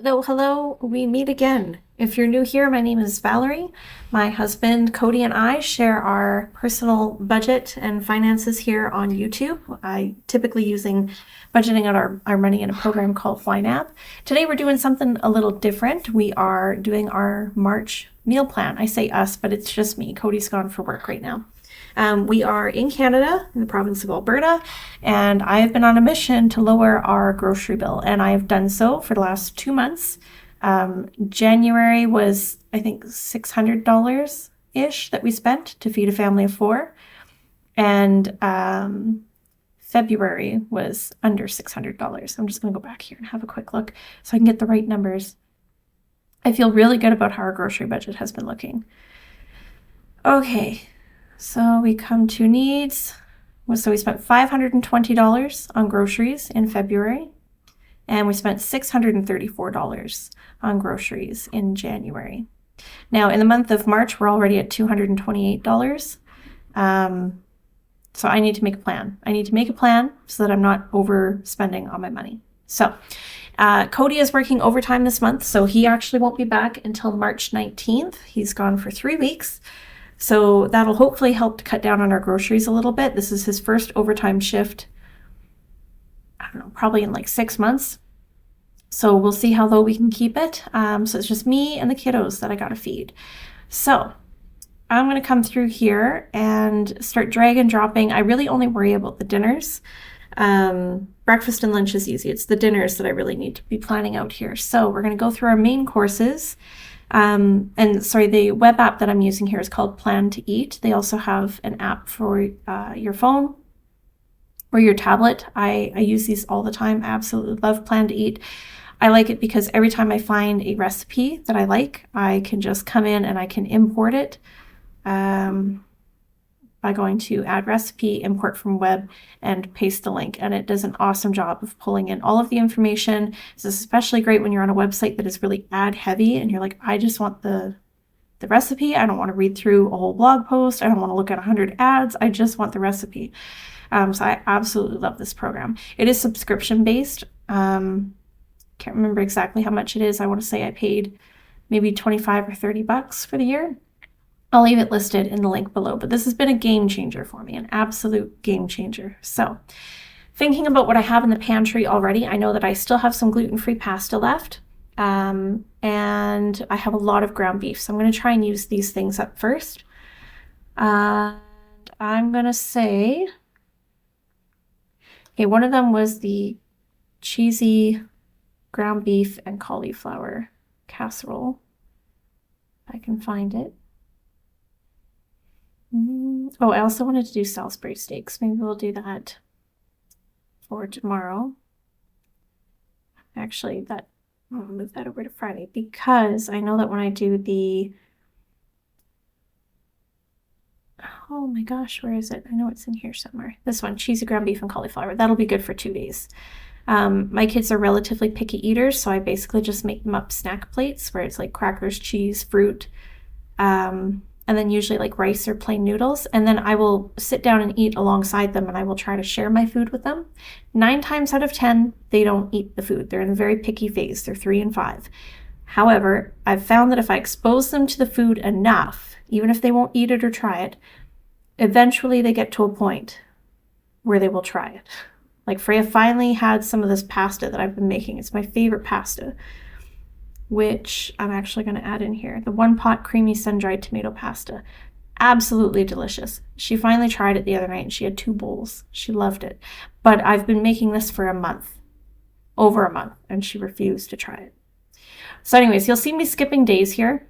Hello, we meet again. If you're new here, my name is Valerie. My husband Cody and I share our personal budget and finances here on YouTube. I typically using budgeting out our money in a program called YNAB. Today we're doing something a little different. We are doing our March meal plan. I say us, but it's just me. Cody's gone for work right now. We are in Canada, in the province of Alberta, and I have been on a mission to lower our grocery bill, and I have done so for the last 2 months. January was, I think, $600-ish that we spent to feed a family of 4, and February was under $600. I'm just going to go back here and have a quick look so I can get the right numbers. I feel really good about how our grocery budget has been looking. Okay. So we come to needs. So we spent $520 on groceries in February, and we spent $634 on groceries in January. Now, in the month of March, we're already at $228. So I need to make a plan. I need to make a plan so that I'm not overspending on my money. So Cody is working overtime this month, so he actually won't be back until March 19th. He's gone for 3 weeks. So that'll hopefully help to cut down on our groceries a little bit. This is his first overtime shift, I don't know, probably in like 6 months. So we'll see how low we can keep it. So it's just me and the kiddos that I gotta feed. So I'm gonna come through here and start drag and dropping. I really only worry about the dinners. Breakfast and lunch is easy. It's the dinners that I really need to be planning out here. So we're gonna go through our main courses. The web app that I'm using here is called Plan to Eat. They also have an app for your phone or your tablet. I use these all the time. I absolutely love Plan to Eat. I like it because every time I find a recipe that I like, I can just come in and I can import it by going to add recipe, import from web, and paste the link. And it does an awesome job of pulling in all of the information. This is especially great when you're on a website that is really ad heavy and you're like, I just want the recipe. I don't want to read through a whole blog post. I don't want to look at 100 ads. I just want the recipe. So I absolutely love this program. It is subscription based. Can't remember exactly how much it is. I want to say I paid maybe 25 or 30 bucks for the year. I'll leave it listed in the link below, but this has been a game changer for me, an absolute game changer. So thinking about what I have in the pantry already, I know that I still have some gluten-free pasta left, and I have a lot of ground beef. So I'm going to try and use these things up first. And I'm going to say, okay, one of them was the cheesy ground beef and cauliflower casserole. If I can find it. Oh, I also wanted to do Salisbury steaks. Maybe we'll do that for tomorrow. Actually, I'll move that over to Friday because I know that when I do oh my gosh, where is it? I know it's in here somewhere. This one, cheesy ground beef and cauliflower. That'll be good for 2 days. My kids are relatively picky eaters, so I basically just make them up snack plates where it's like crackers, cheese, fruit, and then usually like rice or plain noodles. And then I will sit down and eat alongside them, and I will try to share my food with them. 9 times out of 10, they don't eat the food. They're in a very picky phase. They're 3 and 5. However, I've found that if I expose them to the food enough, even if they won't eat it or try it, eventually they get to a point where they will try it. Like Freya finally had some of this pasta that I've been making. It's my favorite pasta, which I'm actually going to add in here. The one pot creamy sun-dried tomato pasta. Absolutely delicious. She finally tried it the other night and she had 2 bowls. She loved it. But I've been making this for a month, over a month, and she refused to try it. So anyways, you'll see me skipping days here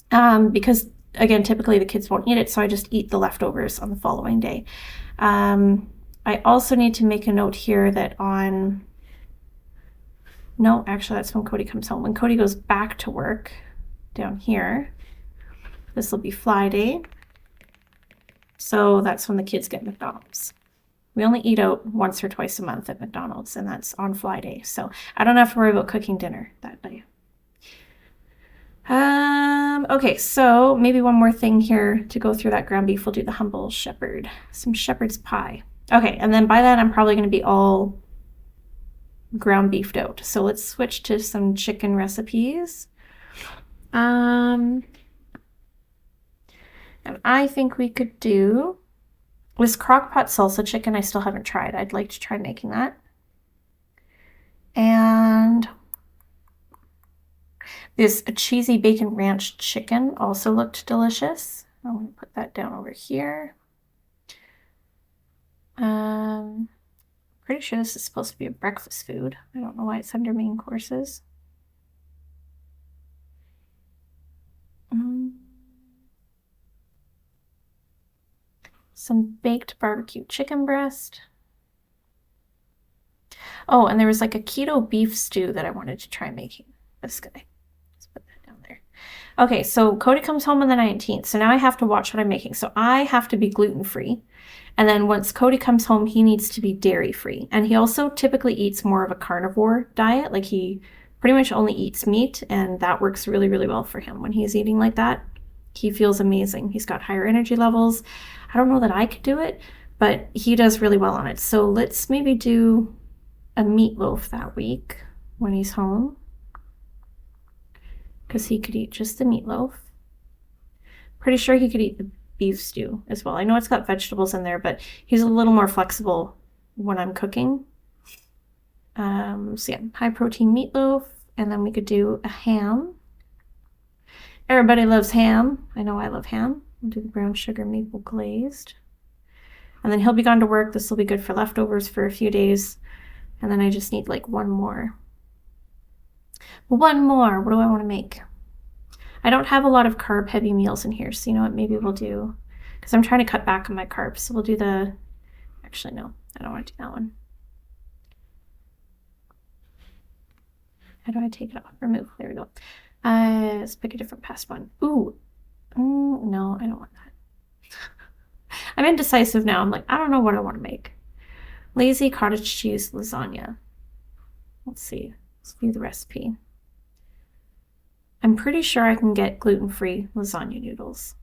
because, again, typically the kids won't eat it, so I just eat the leftovers on the following day. I also need to make a note here that no, actually, that's when Cody comes home. When Cody goes back to work down here, this will be Fly Day. So that's when the kids get McDonald's. We only eat out once or twice a month at McDonald's, and that's on Fly Day. So I don't have to worry about cooking dinner that day. Okay, so maybe one more thing here to go through that ground beef. We'll do the humble shepherd, some shepherd's pie. Okay, and then by that, I'm probably going to be all ground beefed out. So let's switch to some chicken recipes. And I think we could do this crock-pot salsa chicken. I still haven't tried. I'd like to try making that. And this cheesy bacon ranch chicken also looked delicious. I'm going to put that down over here. Pretty sure this is supposed to be a breakfast food. I don't know why it's under main courses. Some baked barbecue chicken breast. Oh, and there was like a keto beef stew that I wanted to try making. This guy. Let's put that down there. Okay, so Cody comes home on the 19th. So now I have to watch what I'm making. So I have to be gluten-free. And then once Cody comes home, he needs to be dairy-free. And he also typically eats more of a carnivore diet. Like he pretty much only eats meat, and that works really, really well for him. When he's eating like that, he feels amazing. He's got higher energy levels. I don't know that I could do it, but he does really well on it. So let's maybe do a meatloaf that week when he's home, because he could eat just the meatloaf. Pretty sure he could eat the beef stew as well. I know it's got vegetables in there, but he's a little more flexible when I'm cooking. So yeah, high protein meatloaf, and then we could do a ham. Everybody loves ham. I know I love ham. We'll do the brown sugar maple glazed. And then he'll be gone to work. This will be good for leftovers for a few days. And then I just need like one more. One more. What do I want to make? I don't have a lot of carb heavy meals in here. So you know what? Maybe we'll do, because I'm trying to cut back on my carbs. So we'll do the, actually no, I don't want to do that one. How do I take it off? Remove. There we go. Let's pick a different past one. Ooh. No, I don't want that. I'm indecisive now. I'm like, I don't know what I want to make. Lazy cottage cheese lasagna. Let's see. Let's view the recipe. I'm pretty sure I can get gluten-free lasagna noodles.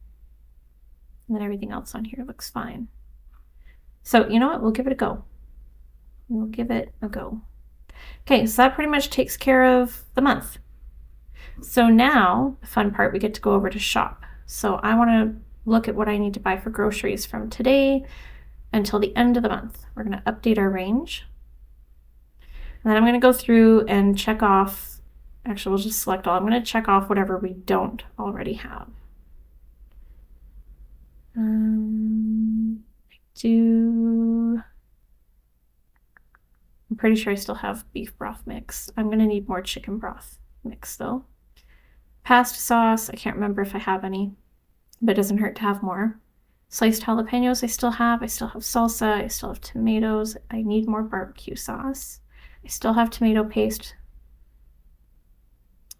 And then everything else on here looks fine. So you know what? We'll give it a go. We'll give it a go. Okay, so that pretty much takes care of the month. So now, the fun part, we get to go over to shop. So I want to look at what I need to buy for groceries from today until the end of the month. We're going to update our range. And then I'm going to go through and check off. Actually, we'll just select all. I'm going to check off whatever we don't already have. I'm pretty sure I still have beef broth mix. I'm going to need more chicken broth mix though. Pasta sauce, I can't remember if I have any, but it doesn't hurt to have more. Sliced jalapenos I still have salsa, I still have tomatoes, I need more barbecue sauce. I still have tomato paste.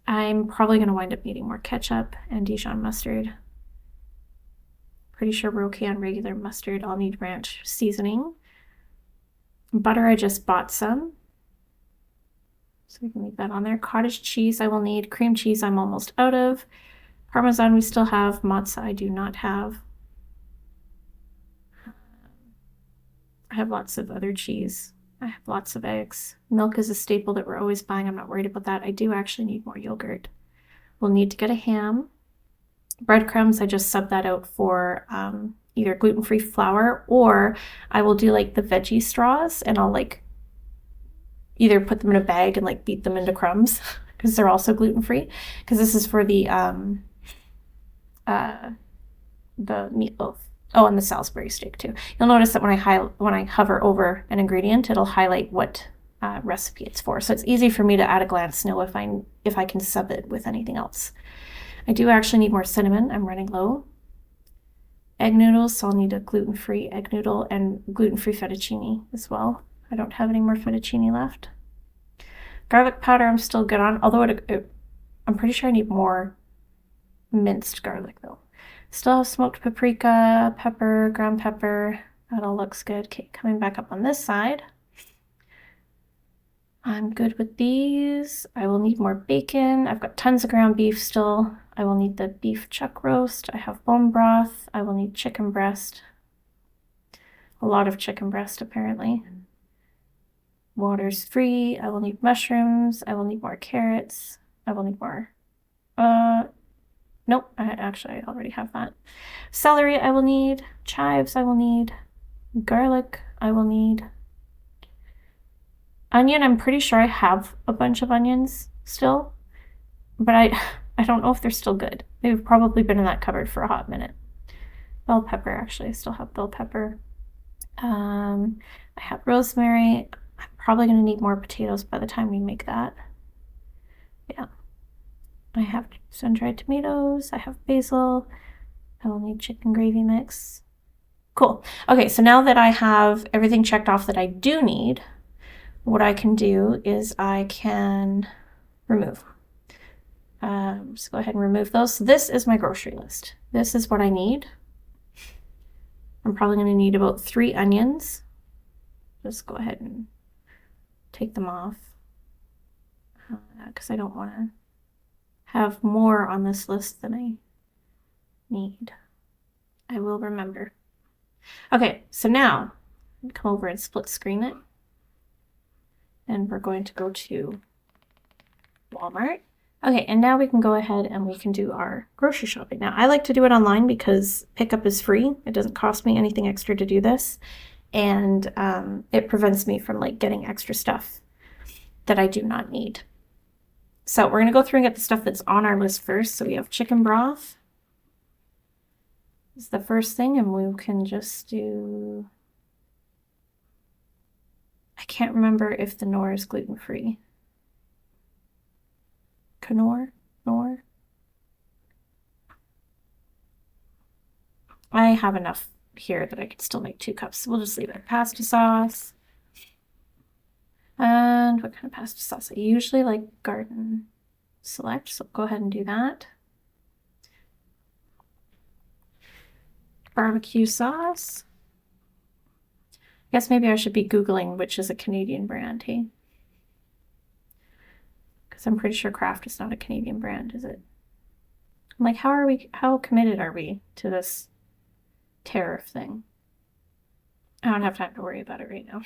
I'm probably going to wind up needing more ketchup and Dijon mustard. Pretty sure we're okay on regular mustard. I'll need ranch seasoning. Butter, I just bought some, so we can leave that on there. Cottage cheese I will need. Cream cheese I'm almost out of. Parmesan we still have. Mozza I do not have. I have lots of other cheese. I have lots of eggs. Milk is a staple that we're always buying. I'm not worried about that. I do actually need more yogurt. We'll need to get a ham. Breadcrumbs, I just sub that out for either gluten-free flour, or I will do like the veggie straws and I'll like either put them in a bag and like beat them into crumbs because they're also gluten-free, because this is for the meatloaf. Oh, and the Salisbury steak too. You'll notice that when I hover over an ingredient, it'll highlight what recipe it's for. So it's easy for me to at a glance know if I can sub it with anything else. I do actually need more cinnamon. I'm running low. Egg noodles, so I'll need a gluten-free egg noodle and gluten-free fettuccine as well. I don't have any more fettuccine left. Garlic powder I'm still good on, although I'm pretty sure I need more minced garlic though. Still have smoked paprika, pepper, ground pepper. That all looks good. Okay, coming back up on this side. I'm good with these. I will need more bacon. I've got tons of ground beef still. I will need the beef chuck roast. I have bone broth. I will need chicken breast. A lot of chicken breast apparently. Water's free. I will need mushrooms. I will need more carrots. I will need more. Nope. I already have that. Celery I will need. Chives I will need. Garlic I will need. Onion, I'm pretty sure I have a bunch of onions still, but I don't know if they're still good. They've probably been in that cupboard for a hot minute. Bell pepper, actually, I still have bell pepper. I have rosemary. I'm probably going to need more potatoes by the time we make that. Yeah. I have sun-dried tomatoes. I have basil. I will need chicken gravy mix. Cool. Okay, so now that I have everything checked off that I do need, what I can do is I can remove. Just go ahead and remove those. So this is my grocery list. This is what I need. I'm probably going to need about 3 onions. Just go ahead and take them off because I don't want to have more on this list than I need. I will remember. Okay, so now come over and split screen it. And we're going to go to Walmart. Okay, and now we can go ahead and we can do our grocery shopping. Now, I like to do it online because pickup is free. It doesn't cost me anything extra to do this. And it prevents me from like getting extra stuff that I do not need. So we're going to go through and get the stuff that's on our list first. So we have chicken broth. This is the first thing, and we can just do... I can't remember if the Knorr is gluten-free. Knorr? I have enough here that I could still make 2 cups. So we'll just leave it. Pasta sauce. And what kind of pasta sauce? I usually like Garden Select, so go ahead and do that. Barbecue sauce. I guess maybe I should be Googling which is a Canadian brand, hey? Because I'm pretty sure Kraft is not a Canadian brand, is it? I'm like, how committed are we to this tariff thing? I don't have time to worry about it right now.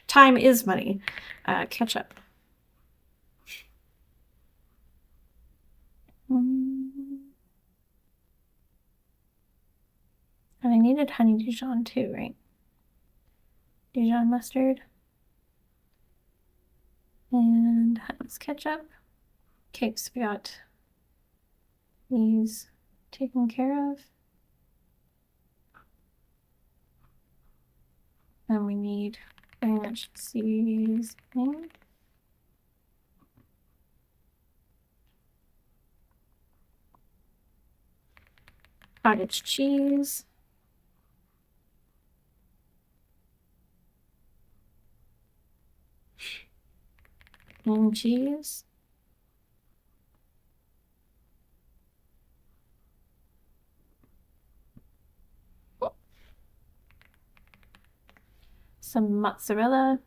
Time is money. Ketchup. And I needed honey Dijon too, right? Dijon mustard. And Heinz ketchup. Okay, so we got these taken care of. And we need ranch seasoning. Cottage cheese. And cheese. Some mozzarella.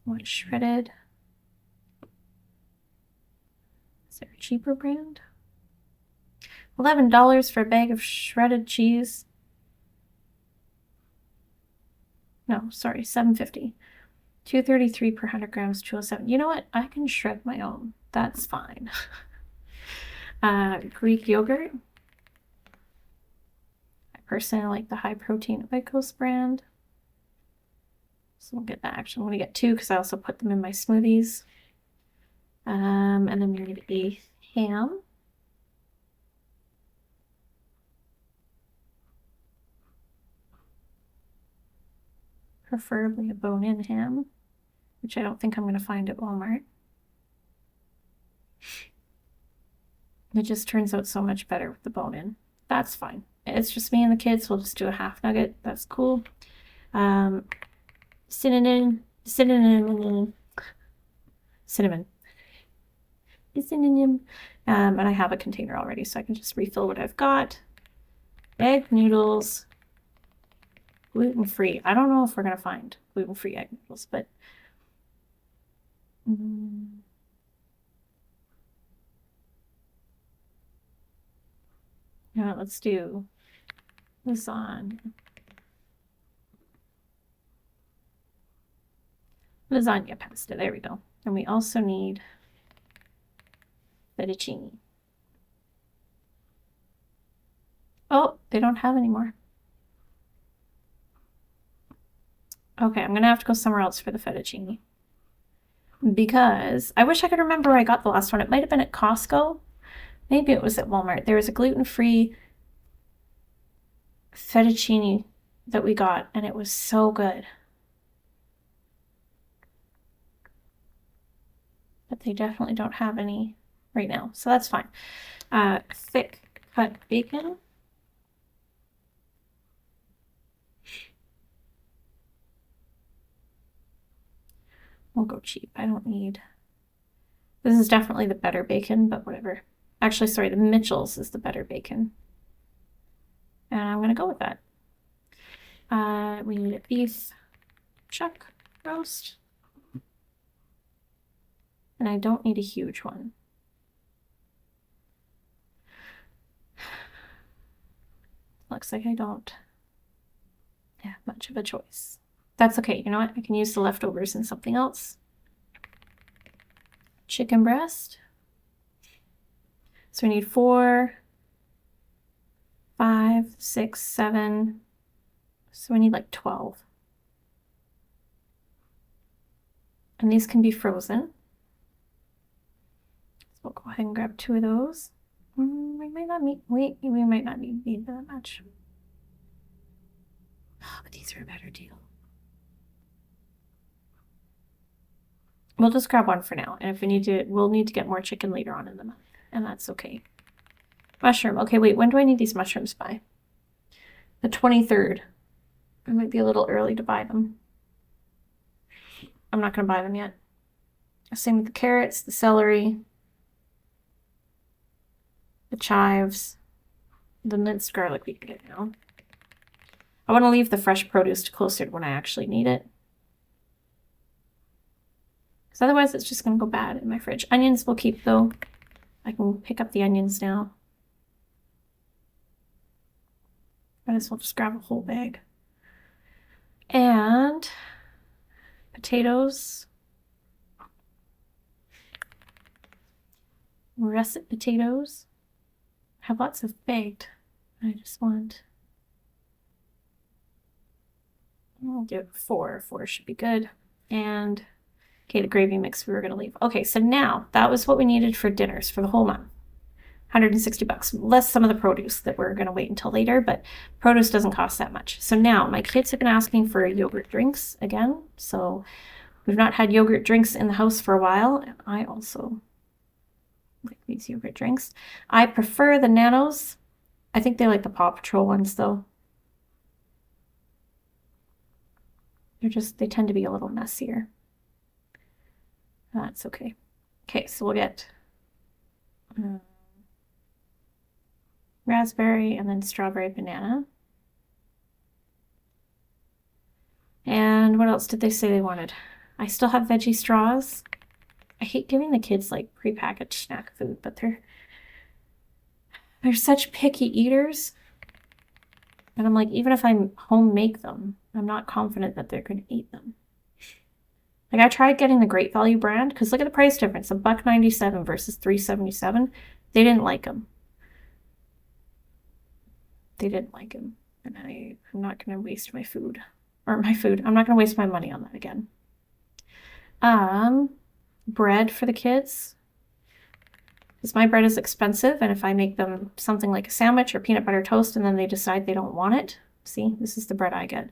What shredded? Is there a cheaper brand? $11 for a bag of shredded cheese. No, sorry, $7.50. $2.33 per 100 grams, $2.07. You know what? I can shred my own. That's fine. Greek yogurt. I personally like the high protein Oikos brand. So we'll get that. Actually, I'm going to get 2 because I also put them in my smoothies. And then we need a ham. Preferably a bone-in ham, which I don't think I'm going to find at Walmart. It just turns out so much better with the bone-in. That's fine. It's just me and the kids. We'll just do a half nugget. That's cool. Cinnamon. And I have a container already, so I can just refill what I've got. Egg noodles. Gluten-free. I don't know if we're going to find gluten-free egg noodles, but... Yeah, let's do lasagna. lasagna pasta. There we go. And we also need fettuccine. Oh, they don't have any more. Okay, I'm gonna have to go somewhere else for the fettuccine. Because I wish I could remember where I got the last one. It might have been at Costco. Maybe it was at Walmart. There was a gluten-free fettuccine that we got, and it was so good. But they definitely don't have any right now, so that's fine. Thick cut bacon. We'll go cheap. I don't need... This is definitely the better bacon, but whatever. Actually, sorry, the Mitchell's is the better bacon. And I'm going to go with that. We need a beef chuck roast. And I don't need a huge one. Looks like I don't have much of a choice. That's okay. You know what? I can use the leftovers in something else. Chicken breast. So we need 4, 5, 6, 7. So we need like 12. And these can be frozen. So we'll go ahead and grab 2 of those. We might not need, we might not need that much. Oh, but these are a better deal. We'll just grab 1 for now. And if we need to, we'll need to get more chicken later on in the month. And that's okay. Mushroom. Okay, wait, when do I need these mushrooms by? The 23rd. It might be a little early to buy them. I'm not going to buy them yet. Same with the carrots, the celery, the chives, the minced garlic we can get now. I want to leave the fresh produce closer to when I actually need it. Because otherwise it's just going to go bad in my fridge. Onions we'll keep though. I can pick up the onions now. Might as well just grab a whole bag. And potatoes. Russet potatoes. I have lots of baked. I just want... I'll do 4. 4 should be good. And... Okay, the gravy mix we were going to leave. Okay, so now that was what we needed for dinners for the whole month. $160, less some of the produce that we're going to wait until later, but produce doesn't cost that much. So now my kids have been asking for yogurt drinks again. So we've not had yogurt drinks in the house for a while. And I also like these yogurt drinks. I prefer the Nanos. I think they like the Paw Patrol ones though. They tend to be a little messier. That's okay. Okay, so we'll get raspberry and then strawberry banana. And what else did they say they wanted? I still have veggie straws. I hate giving the kids like prepackaged snack food, but they're such picky eaters. And I'm like, even if I home make them, I'm not confident that they're going to eat them. Like I tried getting the Great Value brand because look at the price difference, $1.97 versus $3.77. They didn't like them. They didn't like them, and I'm not going to waste my food. I'm not going to waste my money on that again. Bread for the kids. Because my bread is expensive, and if I make them something like a sandwich or peanut butter toast and then they decide they don't want it, see, this is the bread I get.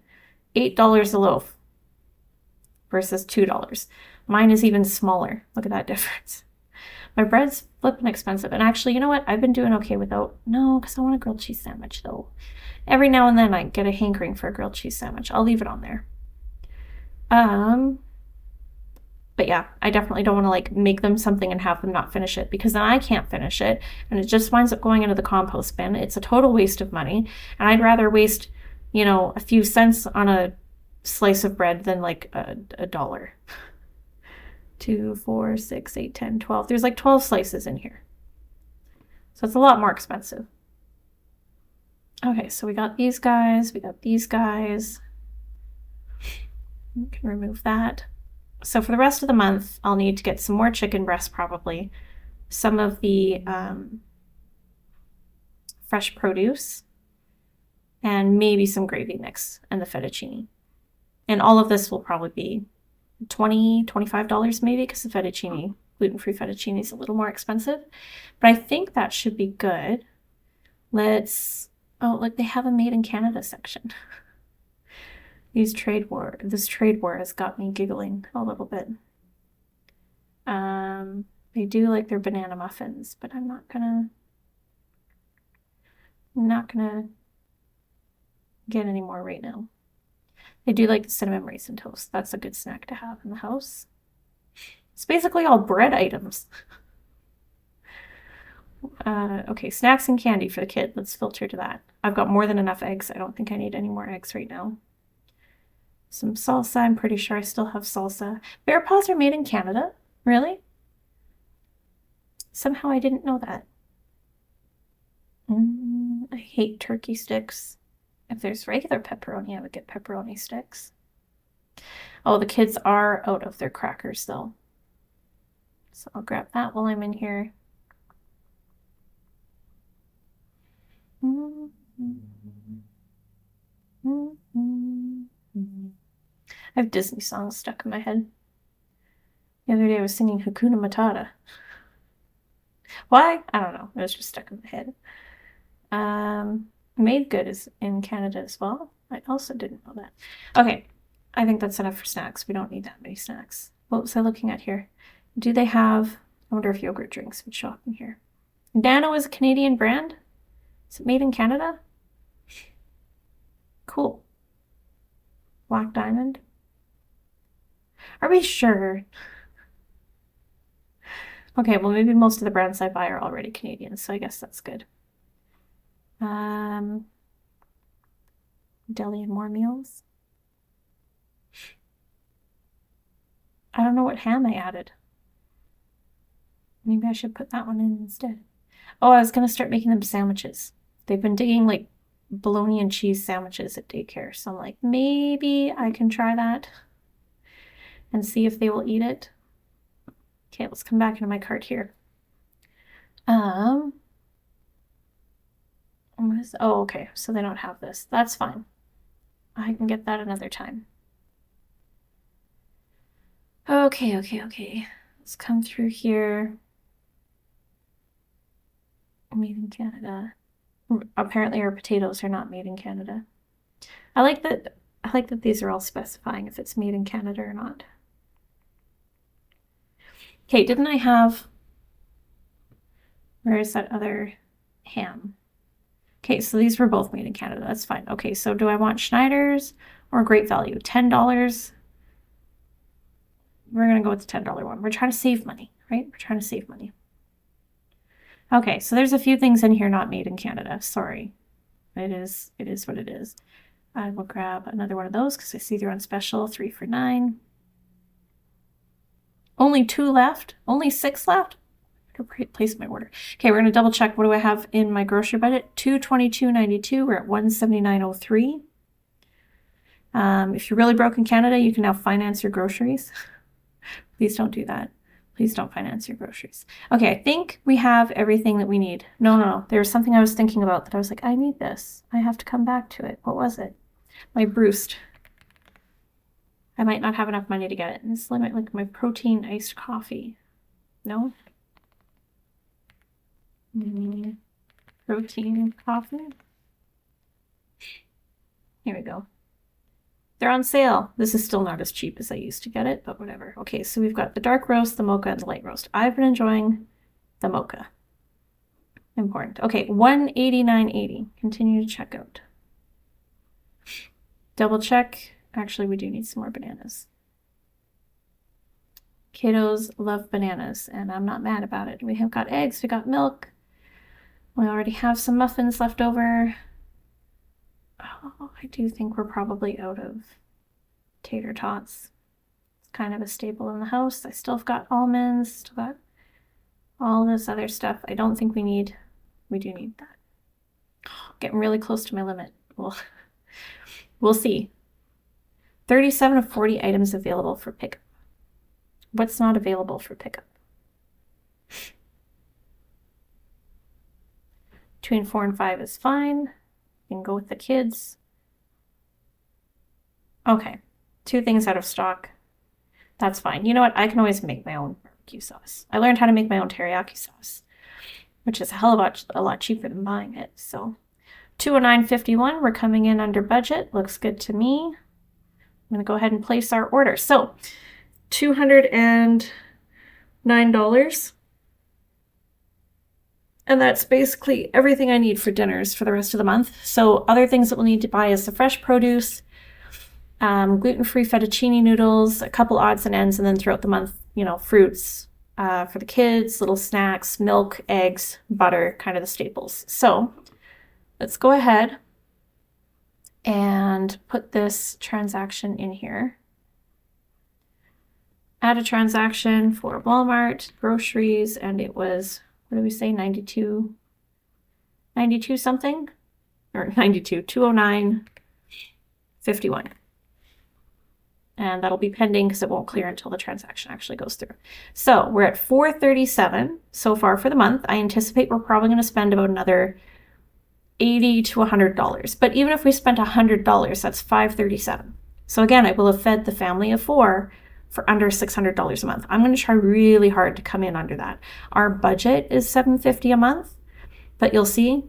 $8 a loaf versus $2. Mine is even smaller. Look at that difference. My bread's flipping expensive. And actually, you know what? I've been doing okay without... No, because I want a grilled cheese sandwich, though. Every now and then I get a hankering for a grilled cheese sandwich. I'll leave it on there. But yeah, I definitely don't want to like make them something and have them not finish it because then I can't finish it and it just winds up going into the compost bin. It's a total waste of money. And I'd rather waste, you know, a few cents on a slice of bread than like a dollar. 2, 4, 6, 8, 10, 12. There's like 12 slices in here. So it's a lot more expensive. Okay, so we got these guys. We got these guys. We can remove that. So for the rest of the month, I'll need to get some more chicken breast probably, some of the fresh produce, and maybe some gravy mix and the fettuccine. And all of this will probably be $20, $25 maybe, because the fettuccine, gluten-free fettuccine is a little more expensive. But I think that should be good. Let's, oh, look, they have a made in Canada section. This trade war has got me giggling a little bit. They do like their banana muffins, but I'm not gonna get any more right now. They do like the cinnamon raisin toast. That's a good snack to have in the house. It's basically all bread items. Okay, snacks and candy for the kid. Let's filter to that. I've got more than enough eggs. I don't think I need any more eggs right now. Some salsa. I'm pretty sure I still have salsa. Bear paws are made in Canada? Really? Somehow I didn't know that. I hate turkey sticks. If there's regular pepperoni, I would get pepperoni sticks. Oh, the kids are out of their crackers though. So I'll grab that while I'm in here. I have Disney songs stuck in my head. The other day I was singing Hakuna Matata. Why? I don't know. It was just stuck in my head. Made good is in Canada as well. I also didn't know that. Okay, I think that's enough for snacks. We don't need that many snacks. What was I looking at here? Do they have, I wonder if yogurt drinks would show up in here. Nano is a Canadian brand? Is it made in Canada? Cool. Black Diamond? Are we sure? Okay, well maybe most of the brands I buy are already Canadian, so I guess that's good. Deli and more meals. I don't know what ham I added. Maybe I should put that one in instead. Oh, I was gonna start making them sandwiches. They've been digging like bologna and cheese sandwiches at daycare, so I'm like, maybe I can try that and see if they will eat it. Okay, let's come back into my cart here. Oh, okay, so they don't have this. That's fine. I can get that another time. Okay. Let's come through here. Made in Canada. Apparently our potatoes are not made in Canada. I like that these are all specifying if it's made in Canada or not. Okay, didn't I have, where is that other ham? Okay, so these were both made in Canada. That's fine. Okay, so do I want Schneider's or Great Value? $10. We're going to go with the $10 one. We're trying to save money, right? We're trying to save money. Okay, so there's a few things in here not made in Canada. Sorry. It is what it is. I will grab another one of those because I see they're on special. 3 for $9. Only 2 left? Only 6 left? I could place my order. Okay, we're going to double check. What do I have in my grocery budget? $222.92. We're at $179.03. If you're really broke in Canada, you can now finance your groceries. Please don't do that. Please don't finance your groceries. Okay, I think we have everything that we need. No. There was something I was thinking about that I was like, I need this. I have to come back to it. What was it? My Brewst. I might not have enough money to get it. And this limit like my protein iced coffee. No? Protein coffee? Here we go. They're on sale. This is still not as cheap as I used to get it, but whatever. Okay, so we've got the dark roast, the mocha, and the light roast. I've been enjoying the mocha. Important. Okay, $189.80. Continue to check out. Double check. Actually, we do need some more bananas. Kiddos love bananas, and I'm not mad about it. We have got eggs, we got milk. We already have some muffins left over. Oh, I do think we're probably out of tater tots. It's kind of a staple in the house. I still have got almonds, still got all this other stuff. I don't think we do need that. Getting really close to my limit. We'll see. 37 of 40 items available for pickup. What's not available for pickup? Between 4 and 5 is fine. You can go with the kids. Okay, 2 things out of stock. That's fine. You know what? I can always make my own barbecue sauce. I learned how to make my own teriyaki sauce, which is a hell of a lot cheaper than buying it. So $209.51, we're coming in under budget. Looks good to me. I'm going to go ahead and place our order. So $209. And that's basically everything I need for dinners for the rest of the month. So other things that we'll need to buy is the fresh produce, gluten-free fettuccine noodles, a couple odds and ends, and then throughout the month, you know, fruits for the kids, little snacks, milk, eggs, butter, kind of the staples. So let's go ahead and put this transaction in here. Add a transaction for Walmart, groceries, and it was, what did we say, 92 something? Or 92, 209.51. And that'll be pending because it won't clear until the transaction actually goes through. So we're at $437 so far for the month. I anticipate we're probably going to spend about another $80 to $100. But even if we spent $100, that's $537. So again, I will have fed the family of 4 for under $600 a month. I'm going to try really hard to come in under that. Our budget is $750 a month, but you'll see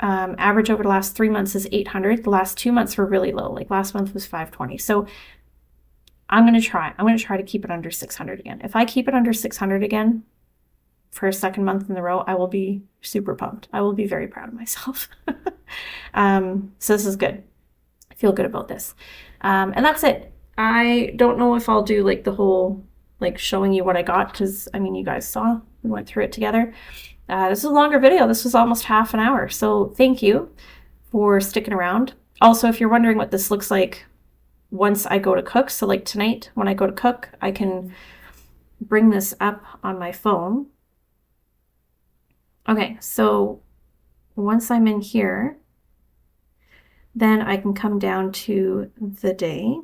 average over the last 3 months is $800. The last 2 months were really low. Like last month was $520. So I'm going to try to keep it under $600 again. If I keep it under $600 again for a second month in a row, I will be super pumped. I will be very proud of myself. So this is good. I feel good about this. And that's it. I don't know if I'll do like the whole like showing you what I got, because I mean you guys saw, we went through it together. This is a longer video. This was almost half an hour. So thank you for sticking around. Also, if you're wondering what this looks like once I go to cook, so like tonight when I go to cook, I can bring this up on my phone. Okay, so once I'm in here, then I can come down to the day.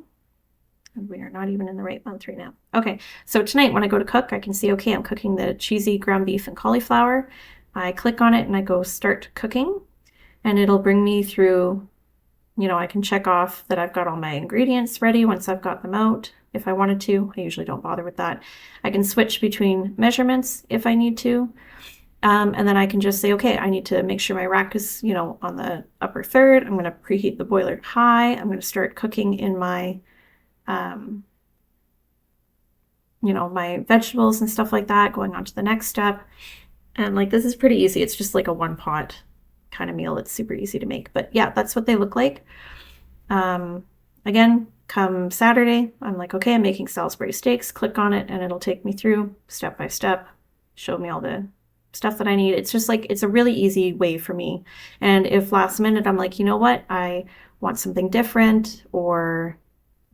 We are not even in the right month right now. Okay, so tonight when I go to cook, I can see, okay, I'm cooking the cheesy ground beef and cauliflower. I click on it and I go start cooking, and it'll bring me through, you know, I can check off that I've got all my ingredients ready once I've got them out. If I wanted to, I usually don't bother with that. I can switch between measurements if I need to. And then I can just say, okay, I need to make sure my rack is, you know, on the upper third. I'm going to preheat the boiler high. I'm going to start cooking in my you know, my vegetables and stuff like that, going on to the next step. And like, this is pretty easy. It's just like a 1-pot kind of meal. It's super easy to make, but yeah, that's what they look like. Again, come Saturday, I'm like, okay, I'm making Salisbury steaks, click on it and it'll take me through step by step, show me all the stuff that I need. It's just like, it's a really easy way for me. And if last minute I'm like, you know what, I want something different, or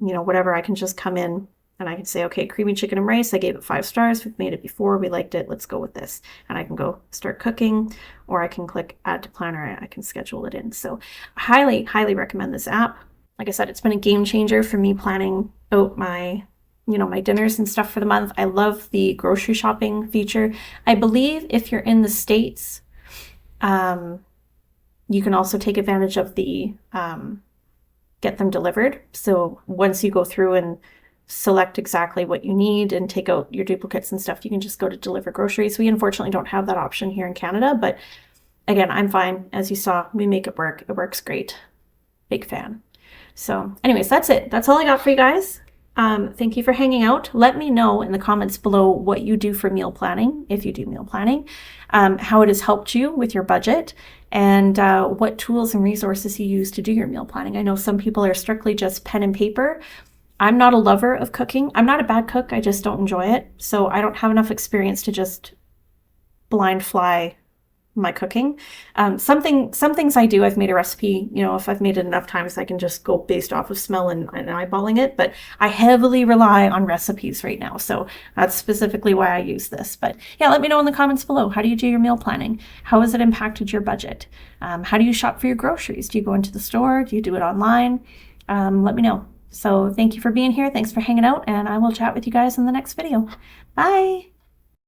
you know, whatever, I can just come in and I can say, okay, creamy chicken and rice, I gave it 5 stars. We've made it before. We liked it. Let's go with this. And I can go start cooking, or I can click add to planner. I can schedule it in. So highly, highly recommend this app. Like I said, it's been a game changer for me planning out my, you know, my dinners and stuff for the month. I love the grocery shopping feature. I believe if you're in the States, you can also take advantage of the, get them delivered. So once you go through and select exactly what you need and take out your duplicates and stuff, you can just go to deliver groceries. We unfortunately don't have that option here in Canada, but again, I'm fine. As you saw, we make it work. It works great. Big fan. So anyways, that's it. That's all I got for you guys. Thank you for hanging out. Let me know in the comments below what you do for meal planning, if you do meal planning, how it has helped you with your budget, and what tools and resources you use to do your meal planning. I know some people are strictly just pen and paper. I'm not a lover of cooking. I'm not a bad cook. I just don't enjoy it. So I don't have enough experience to just blind fly my cooking. Some things I do, I've made a recipe, you know, if I've made it enough times, I can just go based off of smell and eyeballing it, but I heavily rely on recipes right now. So that's specifically why I use this. But yeah, let me know in the comments below. How do you do your meal planning? How has it impacted your budget? How do you shop for your groceries? Do you go into the store? Do you do it online? Let me know. So thank you for being here. Thanks for hanging out, and I will chat with you guys in the next video. Bye!